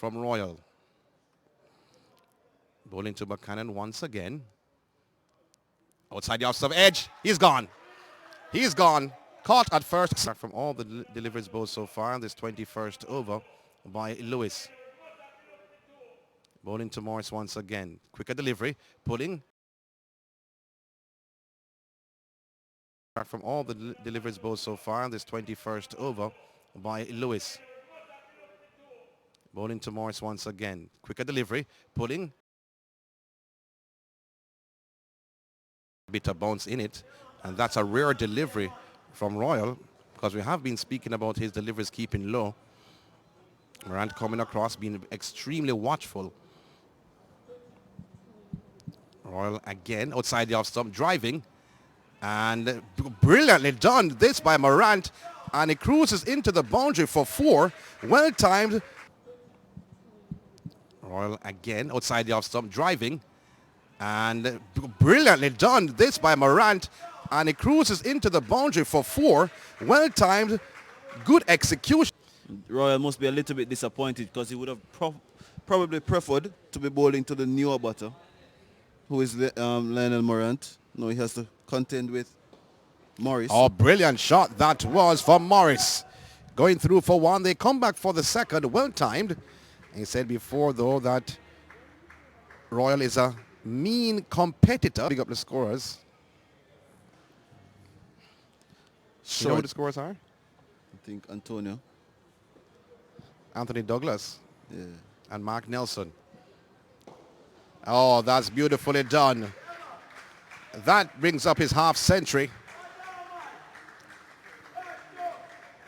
from Royal. Bowling to Buchanan once again. Outside the off-stump edge. He's gone. He's gone. Caught at first. From all the deliveries bowled so far in this 21st over by Lewis. Bowling to Morris once again. Quicker delivery. Pulling. From all the deliveries bowled so far in this 21st over by Lewis. Bowling to Morris once again. Quicker delivery. Pulling. Bit of bounce in it, and that's a rare delivery from Royal, because we have been speaking about his deliveries keeping low. Morant coming across, being extremely watchful. Royal again outside the off stump, driving, and brilliantly done this by Morant, and it cruises into the boundary for 4. Well timed. Royal again outside the off stump, driving, and brilliantly done this by Morant, and it cruises into the boundary for 4. Well timed, good execution. Royal must be a little bit disappointed, because he would have probably preferred to be bowling to the newer batter, who is Lionel Morant. No, he has to contend with Morris. Oh, brilliant shot that was for Morris. Going through for 1. They come back for the second. Well timed. He said before, though, that Royal is a mean competitor. Big up the scorers. You know who the scorers are? I think Antonio. Anthony Douglas. Yeah. And Mark Nelson. Oh, that's beautifully done. That brings up his half century.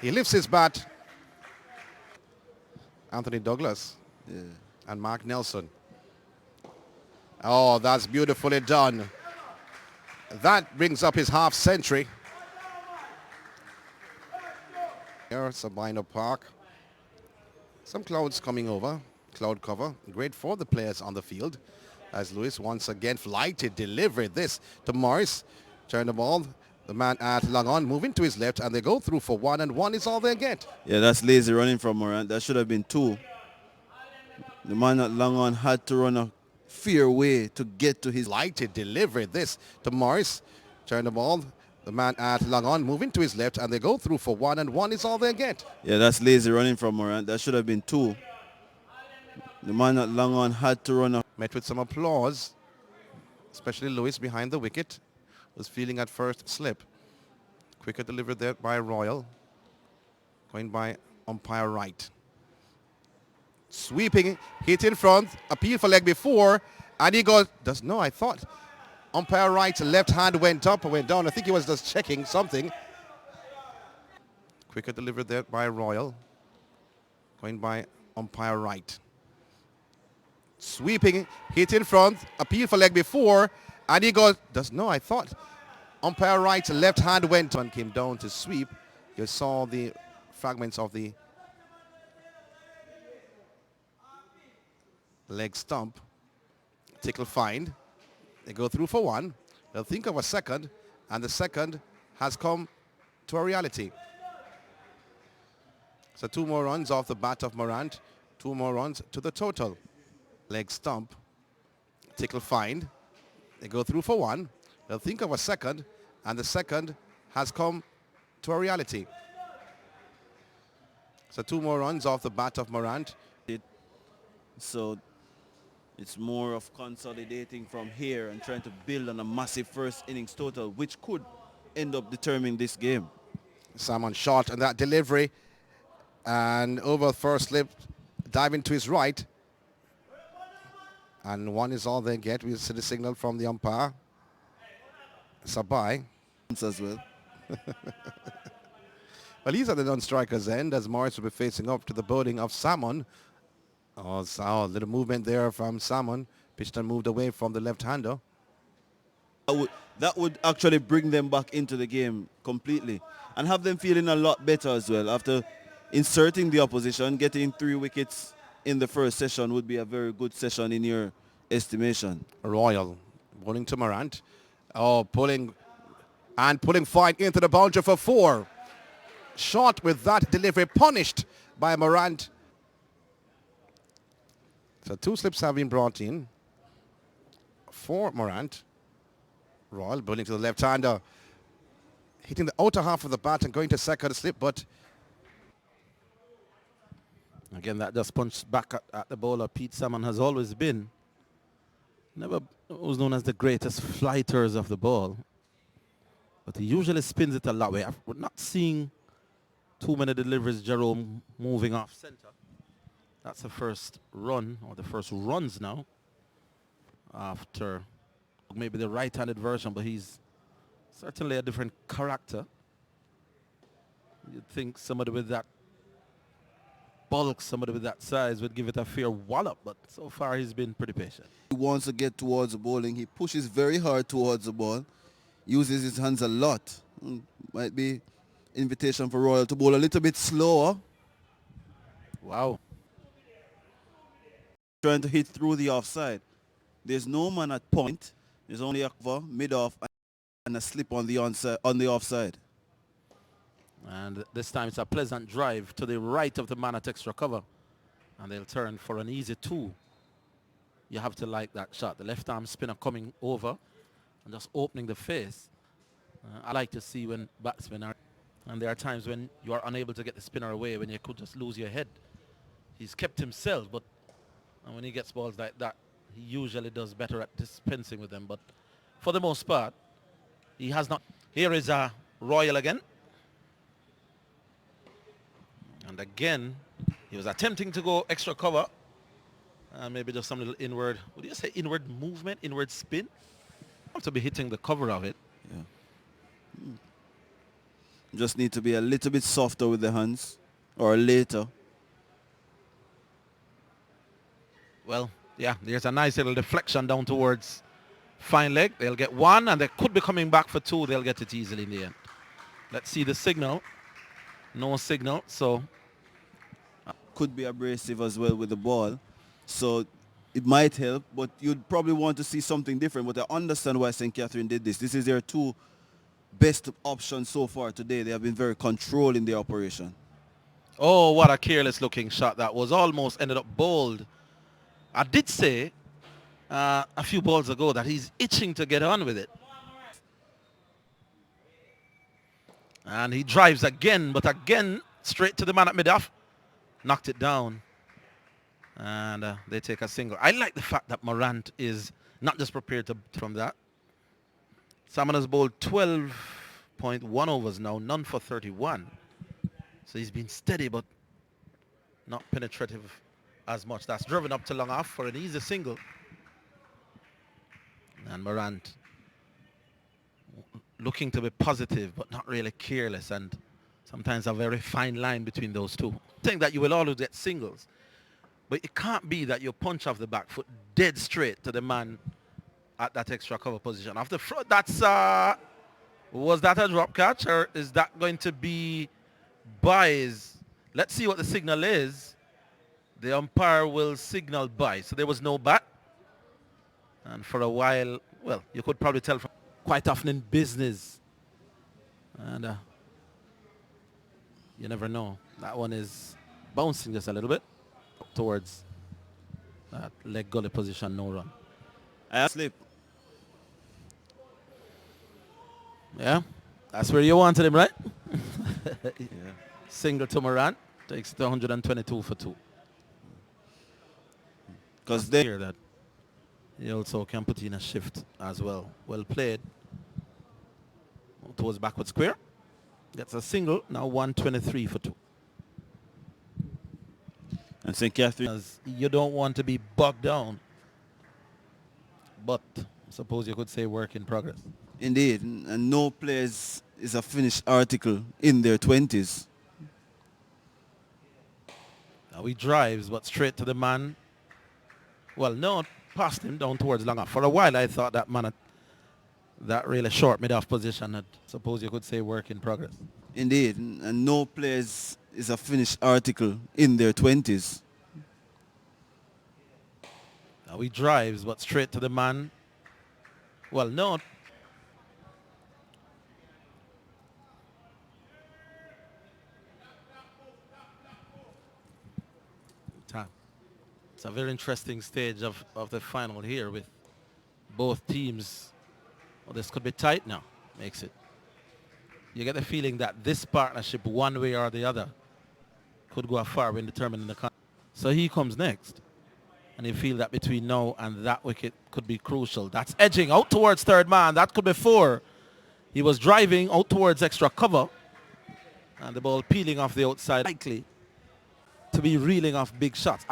He lifts his bat. Anthony Douglas. Yeah. And Mark Nelson. Oh, that's beautifully done. That brings up his half century. Here, Sabina Park. Some clouds coming over. Cloud cover. Great for the players on the field. As Lewis once again flighted delivery. This to Morris. Turn the ball. The man at long on moving to his left, and they go through for 1, and 1 is all they get. Yeah, that's lazy running from Morant. That should have been 2. The man at long on had to run a fair way to get to his lighted delivery. This to Morris. Turn the ball. The man at long on moving to his left, and they go through for 1, and 1 is all they get. Yeah, that's lazy running from Morant. That should have been 2. The man at long on had to run a... Met with some applause, especially Lewis behind the wicket, was feeling at first slip. Quicker delivery there by Royal. Going by umpire right. Sweeping, hit in front, appeal for leg before, and he goes, no, I thought umpire right's left hand went up or went down. I think he was just checking something. Quicker delivery there by Royal. Going by umpire right. Sweeping, hit in front, appeal for leg before, and he goes, no, I thought umpire right's left hand went and came down to sweep. You saw the fragments of the leg stump. Tickle find. They go through for 1. They'll think of a second, and the second has come to a reality. So 2 more runs off the bat of Morant. 2 more runs to the total. Leg stump. Tickle find. They go through for 1. They'll think of a second, and the second has come to a reality. So 2 more runs off the bat of Morant. So it's more of consolidating from here and trying to build on a massive first innings total, which could end up determining this game. Salmon shot and that delivery, and over first slip, diving to his right. And 1 is all they get. We see the signal from the umpire. Sabai. As well. Well, he's at the non-striker's end as Morris will be facing up to the bowling of Salmon. Oh, so a little movement there from Salmon. Pitched and moved away from the left-hander. That would actually bring them back into the game completely and have them feeling a lot better as well. After inserting the opposition, getting 3 wickets in the first session would be a very good session in your estimation. Royal bowling to Morant. Oh, pulling fine into the boundary for 4. Shot with that delivery punished by Morant. So 2 slips have been brought in for Morant. Royal bowling to the left-hander, hitting the outer half of the bat and going to second slip, but Again, that just punched back at the bowler. Pete Salmon has always been, never was known as the greatest flighters of the ball, but he usually spins it a lot. We're not seeing too many deliveries, Jerome moving off center. That's the first run, or the first runs now, after maybe the right-handed version, but he's certainly a different character. You'd think somebody with that bulk, somebody with that size would give it a fair wallop, but so far he's been pretty patient. He wants to get towards the bowling. He pushes very hard towards the ball, uses his hands a lot. Might be invitation for Royal to bowl a little bit slower. Wow. Trying to hit through the offside. There's no man at point. There's only a cover, mid-off, and a slip on the offside. And this time it's a pleasant drive to the right of the man at extra cover. And they'll turn for an easy 2. You have to like that shot. The left arm spinner coming over and just opening the face. I like to see when batsmen are, and there are times when you are unable to get the spinner away, when you could just lose your head. He's kept himself, but when he gets balls like that, he usually does better at dispensing with them. But for the most part, he has not. Here is Royal again. And again, he was attempting to go extra cover. Maybe just some little inward, would you say inward movement, inward spin? Have to be hitting the cover of it. Yeah. Just need to be a little bit softer with the hands, or later. Well, yeah, there's a nice little deflection down towards fine leg. They'll get 1, and they could be coming back for 2. They'll get it easily in the end. Let's see the signal. No signal, so. Could be abrasive as well with the ball. So it might help, but you'd probably want to see something different. But I understand why St. Catherine did this. This is their 2 best options so far today. They have been very controlled in their operation. Oh, what a careless looking shot that was. Almost ended up bowled. I did say a few balls ago that he's itching to get on with it. And he drives again, but again, straight to the man at mid-off. Knocked it down. And they take a single. I like the fact that Morant is not just prepared from that. Salmon has bowled 12.1 overs now, none for 31. So he's been steady, but not penetrative as much. That's driven up to long off for an easy single. And Morant looking to be positive, but not really careless, and sometimes a very fine line between those two. I think that you will always get singles, but it can't be that you punch off the back foot dead straight to the man at that extra cover position. Off the front, that's, was that a drop catch, or is that going to be buys? Let's see what the signal is. The umpire will signal buy. So there was no bat. And for a while, well, you could probably tell from quite often in business. And you never know. That one is bouncing just a little bit towards that leg gully position, no run. I slip. Yeah, that's where you wanted him, right? Yeah. Single to Morant, takes it to 122 for 2. Because they Hear that. He also can put in a shift as well. Well played. Towards backward square. Gets a single, now 123 for 2. and St. Catherine. As you don't want to be bogged down. But suppose you could say work in progress. Indeed, and no players is a finished article in their 20s. Now he drives, but straight to the man. Well, no, past him down towards long off. For a while, I thought that man at that really short mid-off position had, suppose you could say, work in progress. Indeed, and no players is a finished article in their 20s. Now he drives, but straight to the man. Well, no. It's a very interesting stage of the final here with both teams. Well, this could be tight now, makes it. You get the feeling that this partnership, one way or the other, could go far in determining the contest. So he comes next. And you feel that between now and that wicket could be crucial. That's edging out towards third man. That could be four. He was driving out towards extra cover. And the ball peeling off the outside. Likely to be reeling off big shots.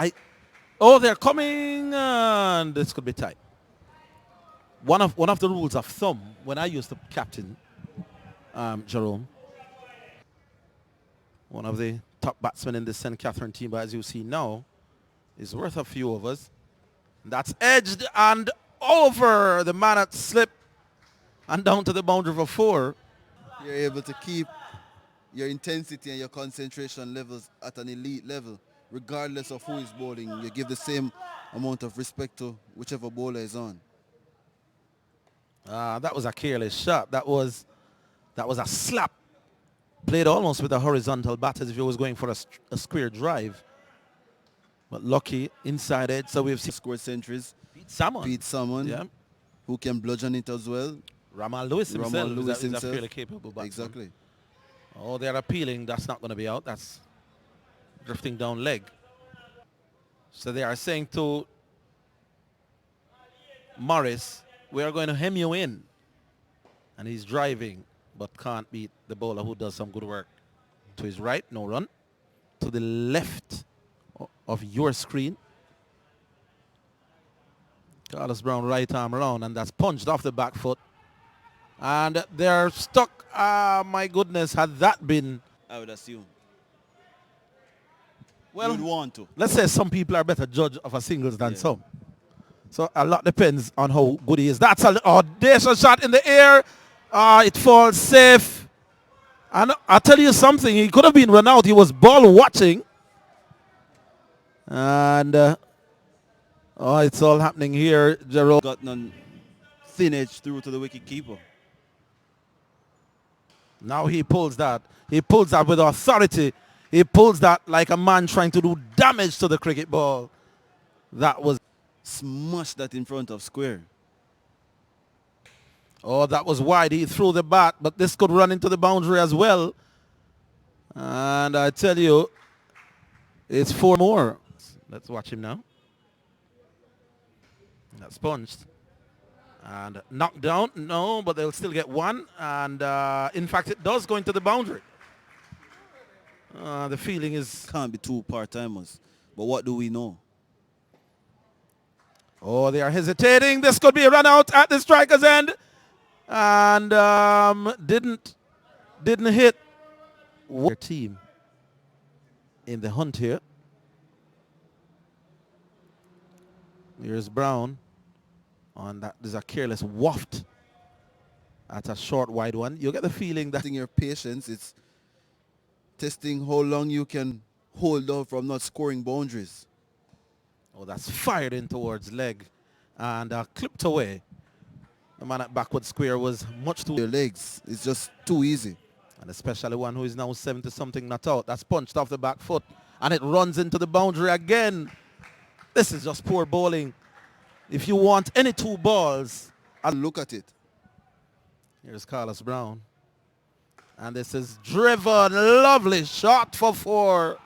Oh, they're coming. And this could be tight. One of the rules of thumb when I used to captain Jerome, one of the top batsmen in the St. Catherine team, but as you see now, is worth a few overs. That's edged and over the man at slip and down to the boundary for four. You're able to keep your intensity and your concentration levels at an elite level, regardless of who is bowling. You give the same amount of respect to whichever bowler is on. That was a careless shot. That was a slap. Played almost with a horizontal bat as if he was going for a square drive. But lucky inside it. So we've Scored centuries. Pete Salmon. Yeah. Who can bludgeon it as well. Ramal Lewis himself. Lewis is a fairly capable batsman. Exactly. Oh, they're appealing. That's not going to be out. That's drifting down leg. So they are saying to Morris, we are going to hem you in. And he's driving, but can't beat the bowler who does some good work. To his right, no run. To the left of your screen. Carlos Brown right arm around, and that's punched off the back foot. And they're stuck. My goodness, had that been... I would assume. Well, you'd want to. Let's say some people are better judge of a singles than some. So a lot depends on how good he is. That's an audacious shot in the air. It falls safe. And I'll tell you something, he could have been run out. He was ball watching. And it's all happening here. Jerome got none thin edge through to the wicket keeper. Now he pulls that. He pulls that with authority. He pulls that like a man trying to do damage to the cricket ball. That was... Smashed that in front of square. Oh, that was wide. He threw the bat, but this could run into the boundary as well. And I tell you, it's four more. Let's watch him now. That's punched. And knocked down. No, but they'll still get one. And in fact, it does go into the boundary. The feeling is... Can't be two part-timers. But what do we know? Oh, they are hesitating. This could be a run out at the striker's end. And didn't hit their team in the hunt here. Here's Brown on that. There's a careless waft at a short wide one. You get the feeling that your patience, it's testing how long you can hold out from not scoring boundaries. Oh, that's fired in towards leg and clipped away. The man at backward square was much too... Your legs, it's just too easy. And especially one who is now 70-something not out. That's punched off the back foot. And it runs into the boundary again. This is just poor bowling. If you want any two balls... Look at it. Here's Carlos Brown. And this is driven. Lovely shot for four.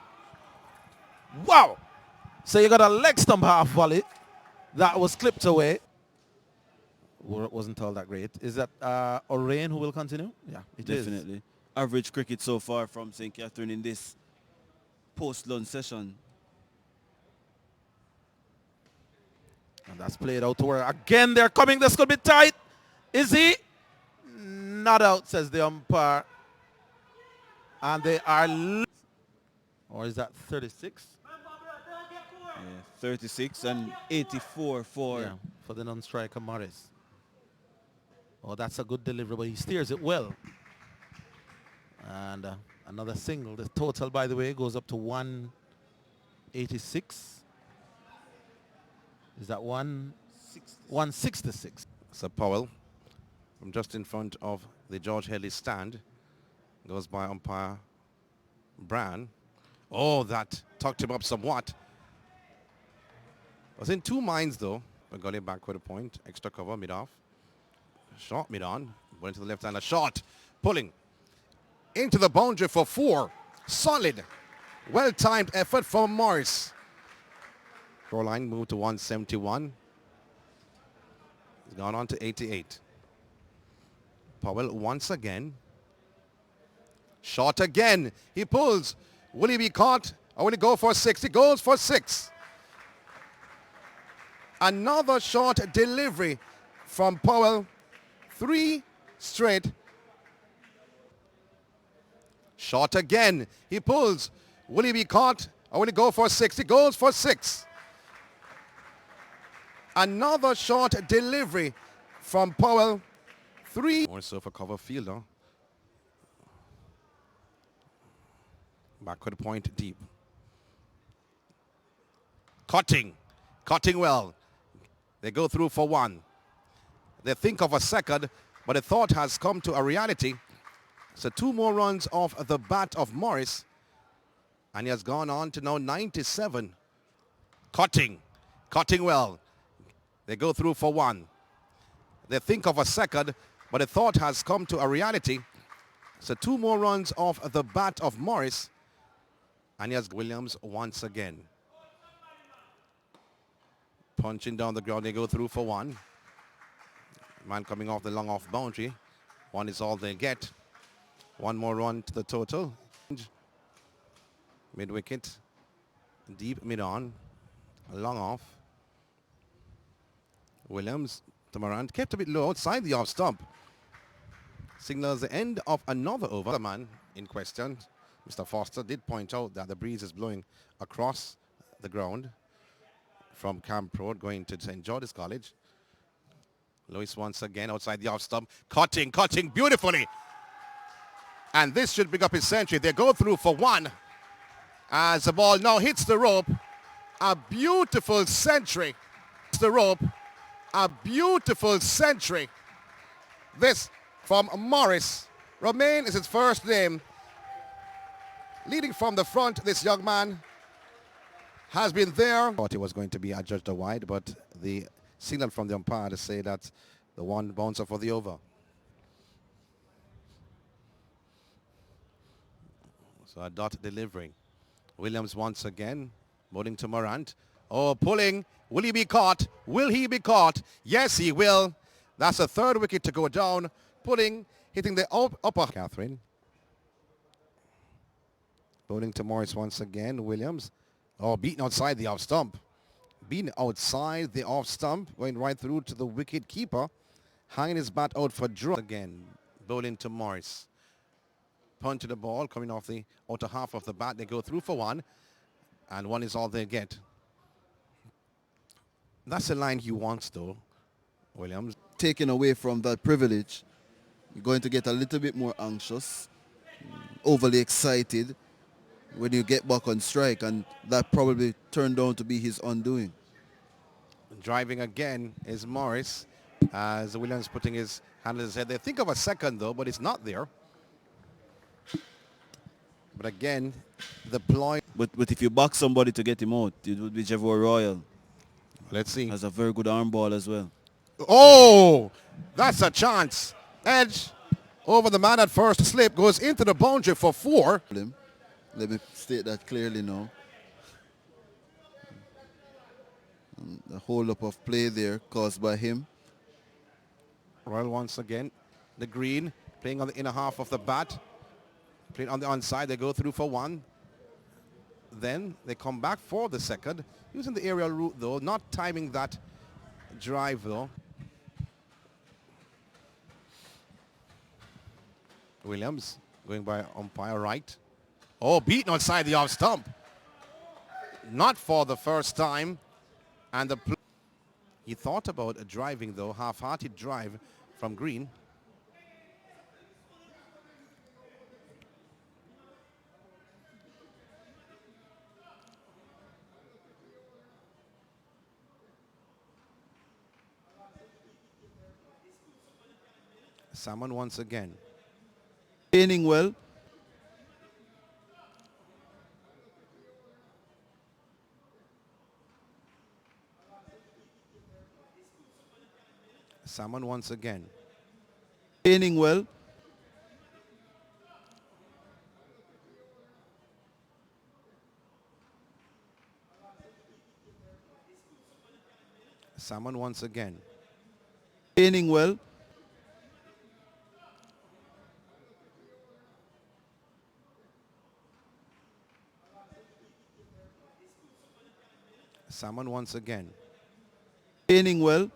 Wow. So you got a leg stump half volley. That was clipped away. Wasn't all that great. Is that O'Rain who will continue? Yeah, it is. Definitely. Average cricket so far from St. Catherine in this post-lunch session. And that's played out to her. Again, they're coming. This could be tight. Is he? Not out, says the umpire. And they are... Or is that 36? Yeah, 36 and 84 for the non-striker Morris. Oh, that's a good delivery, but he steers it well. And another single. The total, by the way, goes up to 186. Is that 166? Sir Powell from just in front of the George Headley stand goes by umpire Bran. Oh, that tucked him up somewhat. Was in two minds though. But got it back with a point. Extra cover mid-off. Short mid-on. Went to the left hand. A shot. Pulling. Into the boundary for 4. Solid. Well-timed effort from Morris. Scoreline moved to 171. He's gone on to 88. Powell once again. Shot again. He pulls. Will he be caught? Or will he go for 6? He goes for 6. Another short delivery from Powell. 3 straight. Shot again. He pulls. Will he be caught? Or will he go for 6? He goes for 6. Another short delivery from Powell. 3. More so for cover fielder. Back with a point deep. Cutting. Cutting well. They go through for 1. They think of a second, but the thought has come to a reality. So 2 more runs off the bat of Morris. And he has gone on to now 97. Cutting. Cutting well. They go through for 1. They think of a second, but the thought has come to a reality. So 2 more runs off the bat of Morris. And he has Williams once again. Punching down the ground, they go through for 1. Man coming off the long off boundary. 1 is all they get. 1 more run to the total. Mid wicket. Deep mid on. Long off. Williams to Morant. Kept a bit low outside the off stump. Signals the end of another over. The man in question, Mr. Foster, did point out that the breeze is blowing across the ground from Camp Road going to St. George's College. Lewis once again outside the off stump. Cutting beautifully. And this should pick up his century. They go through for 1. As the ball now hits the rope. A beautiful century. Hits the rope. A beautiful century. This from Morris. Romain is his first name. Leading from the front, this young man has been there. Thought it was going to be adjudged a wide, but the signal from the umpire to say that the 1 bouncer for the over. So a dot delivering. Williams once again, bowling to Morant. Oh, pulling. Will he be caught? Will he be caught? Yes, he will. That's a 3rd wicket to go down. Pulling, hitting the upper. Catherine. Bowling to Morris once again. Williams. Oh, beaten outside the off stump. Beaten outside the off stump. Going right through to the wicket keeper. Hanging his bat out for draw. Again, bowling to Morris. Punt to the ball, coming off the outer half of the bat. They go through for 1. And 1 is all they get. That's the line he wants, though, Williams. Taken away from that privilege, you're going to get a little bit more anxious, overly excited when you get back on strike, and that probably turned out to be his undoing. Driving again is Morris, as Williams putting his hand on his head. They think of a second, though, but it's not there. But again, the ploy. But if you back somebody to get him out, it would be Javor Royal. Let's see. Has a very good arm ball as well. Oh, that's a chance. Edge over the man at first slip, goes into the boundary for 4. Let me state that clearly now. And the hold up of play there caused by him. Royal once again. The green playing on the inner half of the bat. Playing on the onside, they go through for 1. Then they come back for the second. Using the aerial route though, not timing that drive though. Williams going by umpire right. Oh, beaten outside the off stump. Not for the first time. And he thought about driving though, half-hearted drive from Green. Salmon once again. Training well. Salmon once again. Training well. Salmon once again. Training well. Salmon once again. Training well.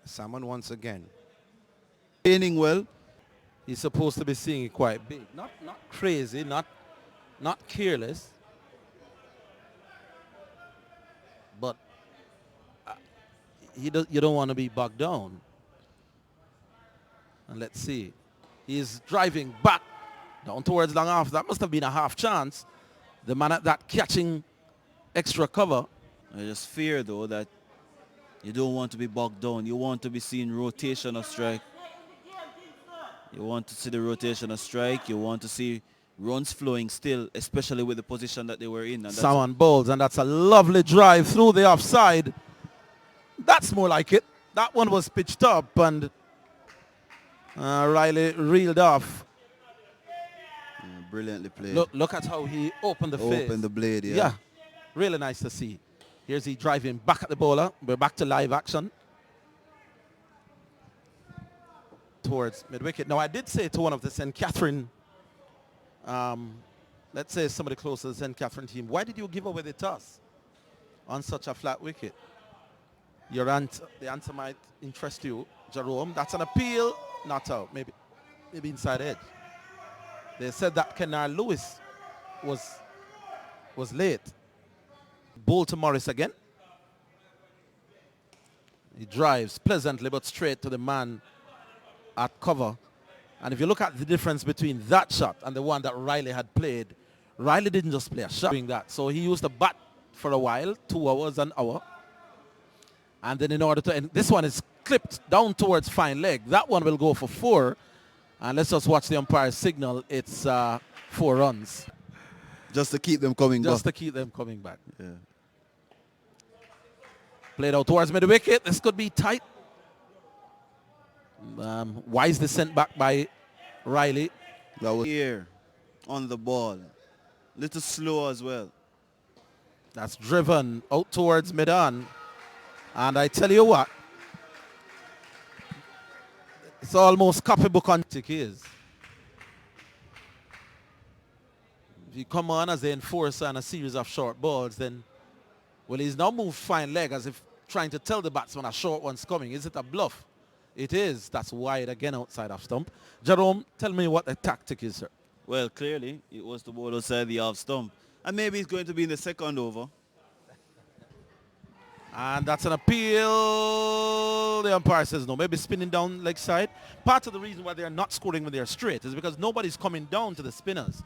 Salmon once again. Training well. He's supposed to be seeing it quite big. Not crazy, not careless. But you don't want to be bogged down. And let's see. He's driving back down towards long off. That must have been a half chance. The man at that catching extra cover. I just fear, though, that you don't want to be bogged down. You want to be seeing rotation of strike. You want to see the rotation of strike. You want to see runs flowing still, especially with the position that they were in. And Someone bowls, and that's a lovely drive through the offside. That's more like it. That one was pitched up, and Riley reeled off. Brilliantly played. Look at how he opened the face. Opened the blade, yeah. Yeah, really nice to see. Here's he driving back at the bowler. We're back to live action. Towards mid-wicket. Now, I did say to one of the St. Catherine, let's say somebody close to the St. Catherine team, why did you give away the toss on such a flat wicket? The answer might interest you, Jerome. That's an appeal, not out. Maybe inside edge. They said that Kennard Lewis was late. Ball to Morris again. He drives pleasantly but straight to the man at cover. And if you look at the difference between that shot and the one that Riley had played, Riley didn't just play a shot doing that. So he used the bat for a while, 2 hours, an hour. And then in order to end, this one is clipped down towards fine leg. That one will go for 4. And let's just watch the umpire's signal. It's 4 runs. Just to keep them coming back. Just to keep them coming back. Yeah. Played out towards mid-wicket. This could be tight. Wisely sent back by Riley. That was here on the ball. Little slow as well. That's driven out towards mid-on. And I tell you what, it's almost copybook on tick is. If you come on as the enforcer on a series of short balls, then, well, he's now moved fine leg as if trying to tell the batsman a short one's coming. Is it a bluff? It is. That's wide again outside of stump. Jerome, tell me what the tactic is, sir. Well, clearly, it was the ball outside the off stump. And maybe it's going to be in the second over. And that's an appeal. The umpire says no. Maybe spinning down leg side. Part of the reason why they're not scoring when they're straight is because nobody's coming down to the spinners.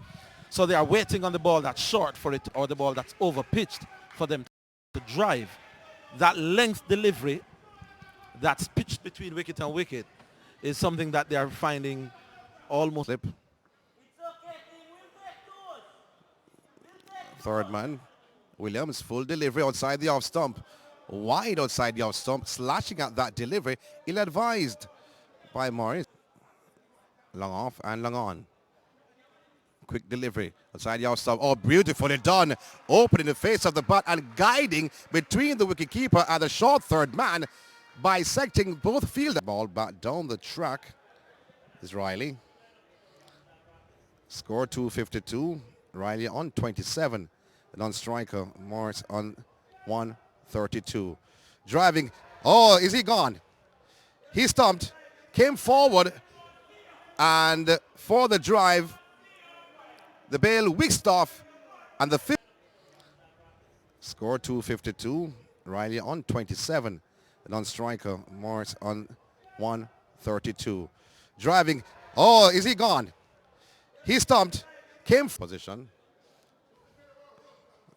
So they are waiting on the ball that's short for it or the ball that's over pitched for them to drive. That length delivery that's pitched between wicket and wicket is something that they are finding almost. Slip. Third man. Williams, full delivery outside the off stump. Wide outside the off stump, slashing at that delivery. Ill-advised by Morris. Long off and long on. Quick delivery outside the off stump. Oh, beautifully done. Opening the face of the bat and guiding between the wicketkeeper and the short third man, bisecting both fielders. Ball back down the track is Riley. Score 252. Riley on 27. The non-striker, Morris on 132. Driving. Oh, is he gone? He stumped. Came forward. And for the drive, the bail whisked off. And the fifth. Score 252. Riley on 27. The non-striker, Morris on 132. Driving. Oh, is he gone? He stumped. Came position.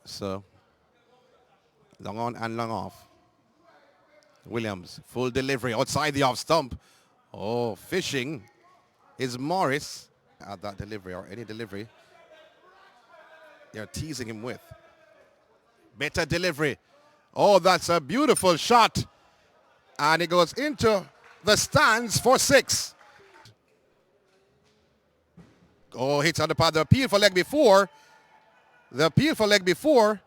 So, long on and long off. Williams, full delivery outside the off stump. Oh, fishing is Morris at that delivery or any delivery. they're teasing him with. Better delivery. Oh, that's a beautiful shot. And it goes into the stands for 6. Oh, hits on the pad. The appeal for leg before. The appeal for leg before.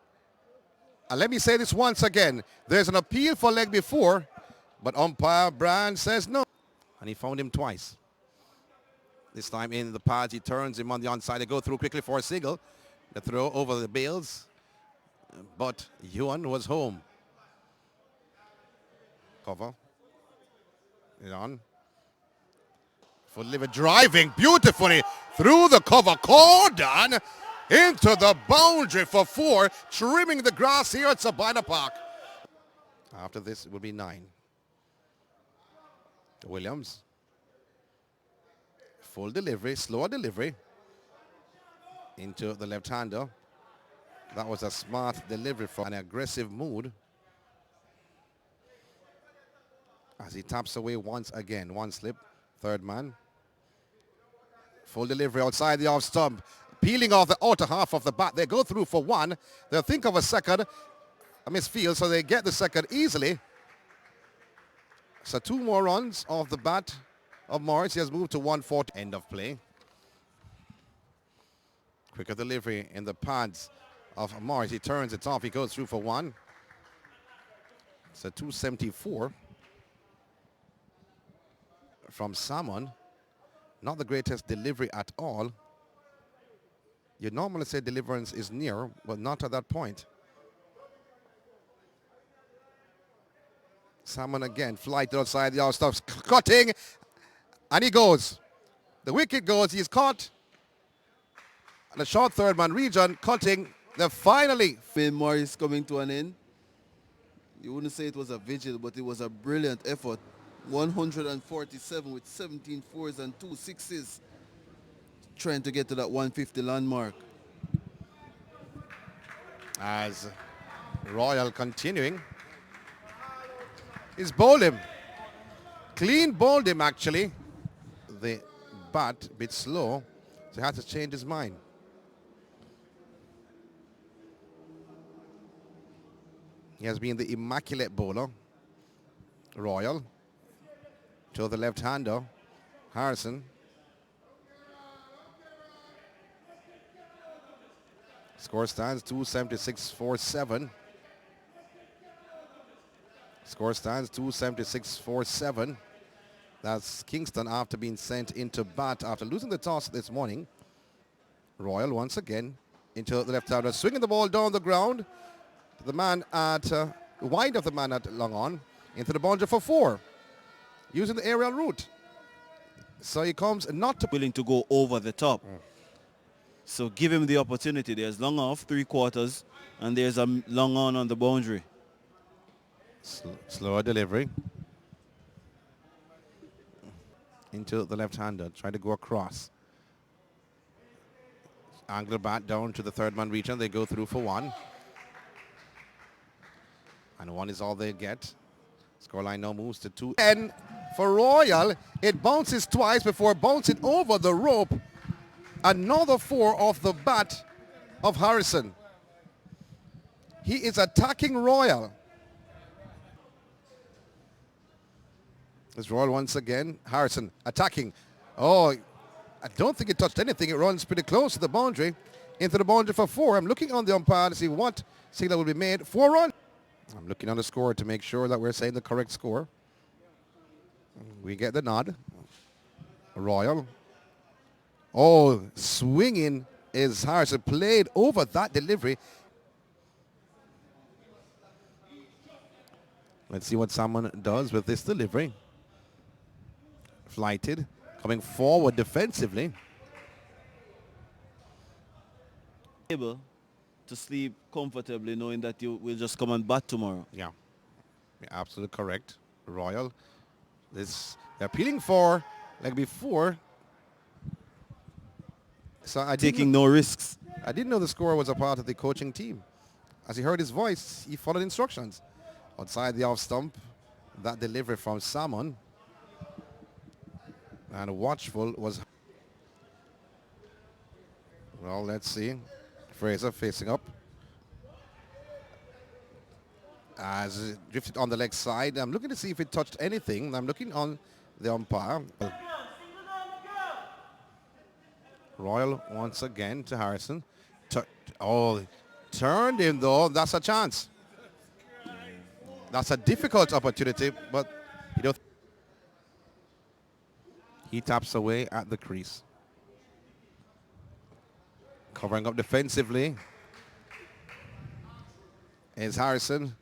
And let me say this once again. There's an appeal for leg before, but umpire Brand says no. And he found him twice. This time in the pads, he turns him on the onside. They go through quickly for a single. The throw over the bales. But Yuan was home. Cover. It on. For liver driving beautifully through the cover. Cordon into the boundary for 4. Trimming the grass here at Sabina Park. After this, it will be 9. Williams. Full delivery, slower delivery. Into the left-hander. That was a smart delivery from an aggressive mood. As he taps away once again. One slip. Third man. Full delivery outside the off stump. Peeling off the outer half of the bat. They go through for 1. They'll think of a second. A misfield, so they get the second easily. So 2 more runs off the bat of Morris. He has moved to 140. End of play. Quicker delivery in the pads of Morris. He turns it off. He goes through for 1. It's a 274 from Salmon. Not the greatest delivery at all. You normally say deliverance is near, but not at that point. Salmon again, flight outside the stops, cutting, and he goes. The wicket goes, he's caught. And the short third man region, cutting. They're finally. Phil Morris coming to an end. You wouldn't say it was a vigil, but it was a brilliant effort. 147 with 17 fours and 2 sixes. Trying to get to that 150 landmark. As Royal continuing. He's bowled him. Clean bowled him actually. The bat a bit slow, so he had to change his mind. He has been the immaculate bowler. Royal. To the left-hander. Harrison. Score stands 276-47. Score stands 276-47. That's Kingston after being sent into bat after losing the toss this morning. Royal once again into the left-hander, swinging the ball down the ground. To the man at wide of the man at long on, into the boundary for 4, using the aerial route. So he comes not to Willing to go over the top. So give him the opportunity. There's long off, 3/4, and there's a long on the boundary. slower delivery. Into the left-hander, trying to go across. Angle bat down to the third man region. They go through for 1. And 1 is all they get. Scoreline now moves to 2. And for Royal, it bounces twice before bouncing over the rope. Another 4 off the bat of Harrison. He is attacking Royal. It's Royal once again. Harrison attacking. Oh, I don't think it touched anything. It runs pretty close to the boundary. Into the boundary for 4. I'm looking on the umpire to see what signal will be made. 4 runs. I'm looking on the score to make sure that we're saying the correct score. We get the nod. Royal. Oh, swinging is Harrison. Played over that delivery. Let's see what someone does with this delivery. Flighted. Coming forward defensively. Able to sleep comfortably knowing that you will just come and bat tomorrow. Yeah. You're absolutely correct. Royal. This they're appealing for like before. So Taking no risks. I didn't know the scorer was a part of the coaching team. As he heard his voice, he followed instructions. Outside the off stump, that delivery from Salmon. And watchful was. Well, let's see. Fraser facing up. As it drifted on the leg side. I'm looking to see if it touched anything. I'm looking on the umpire. Royal once again to Harrison. Turned him though. That's a chance. That's a difficult opportunity, but you know, he taps away at the crease. Covering up defensively is Harrison.